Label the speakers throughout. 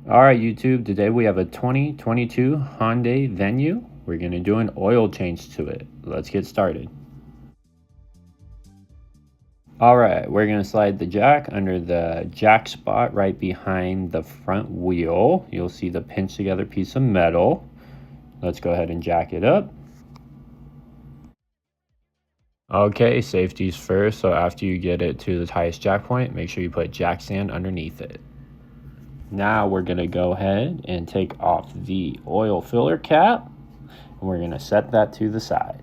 Speaker 1: All right, YouTube, today we have a 2022 Hyundai Venue. We're going to do an oil change to it. Let's get started. All right, we're going to slide the jack under the jack spot right behind the front wheel. You'll see the pinch together piece of metal. Let's go ahead and jack it up. Okay, safety's first, so after you get it to the highest jack point, make sure you put jack stand underneath it. Now we're going to go ahead and take off the oil filler cap, and we're going to set that to the side.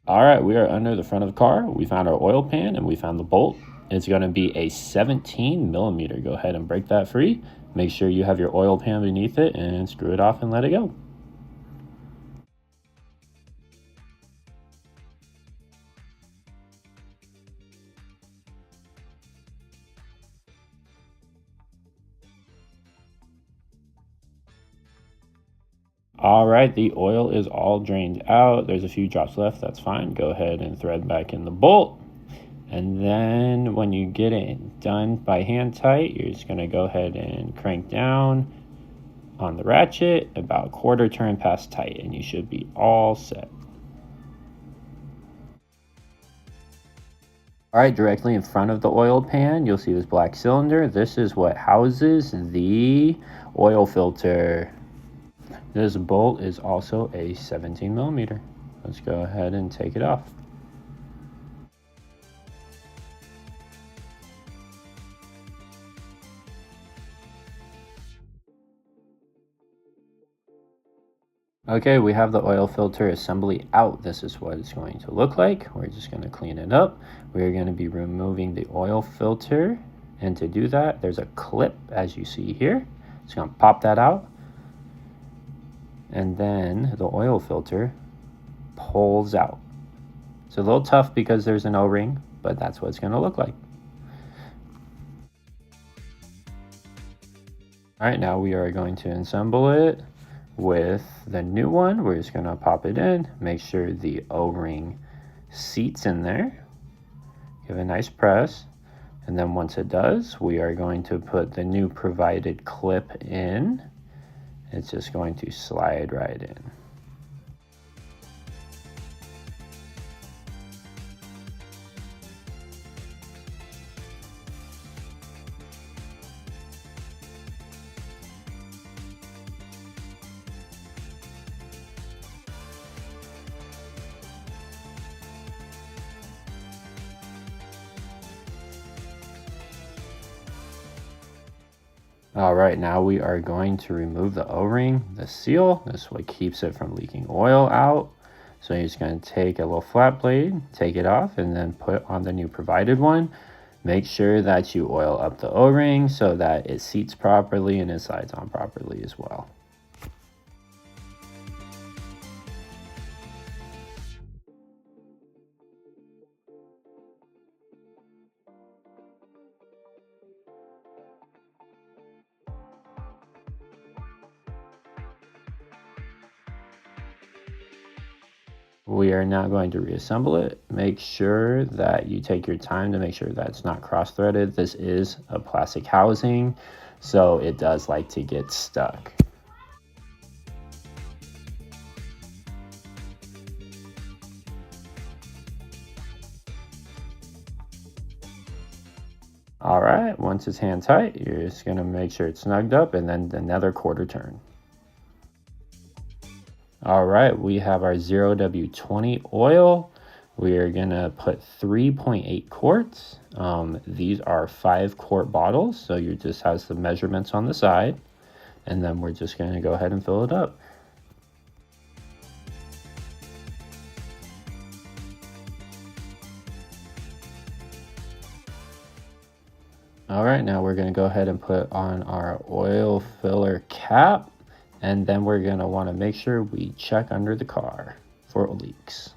Speaker 1: All right, we are under the front of the car. We found our oil pan and we found the bolt. It's going to be a 17 millimeter. Go ahead and break that free. Make sure you have your oil pan beneath it and screw it off and let it go. All right, the oil is all drained out. There's a few drops left. That's fine. Go ahead and thread back in the bolt. And then when you get it done by hand tight, you're just going to go ahead and crank down on the ratchet about a quarter turn past tight, and you should be all set. All right, directly in front of the oil pan, you'll see this black cylinder. This is what houses the oil filter. This bolt is also a 17 millimeter. Let's go ahead and take it off. Okay, we have the oil filter assembly out. This is what it's going to look like. We're just going to clean it up. We're going to be removing the oil filter. And to do that, there's a clip, as you see here. It's going to pop that out. And then the oil filter pulls out. It's a little tough because there's an O-ring, but that's what it's going to look like. All right, now we are going to assemble it with the new one. We're just going to pop it in, make sure the O-ring seats in there. Give it a nice press. And then once it does, we are going to put the new provided clip in. It's just going to slide right in. All right, now we are going to remove the O-ring, the seal. This is what keeps it from leaking oil out. So you're just going to take a little flat blade, take it off, and then put on the new provided one. Make sure that you oil up the O-ring so that it seats properly and it slides on properly as well. We are now going to reassemble it. Make sure that you take your time to make sure that it's not cross-threaded. This is a plastic housing, so it does like to get stuck. All right, once it's hand tight, you're just gonna make sure it's snugged up and then another quarter turn. All right, we have our 0W20 oil. We are gonna put 3.8 quarts. These are 5-quart bottles, so you just has the measurements on the side, and then we're just gonna go ahead and fill it up. All right, now we're gonna go ahead and put on our oil filler cap, and then we're gonna wanna make sure we check under the car for leaks.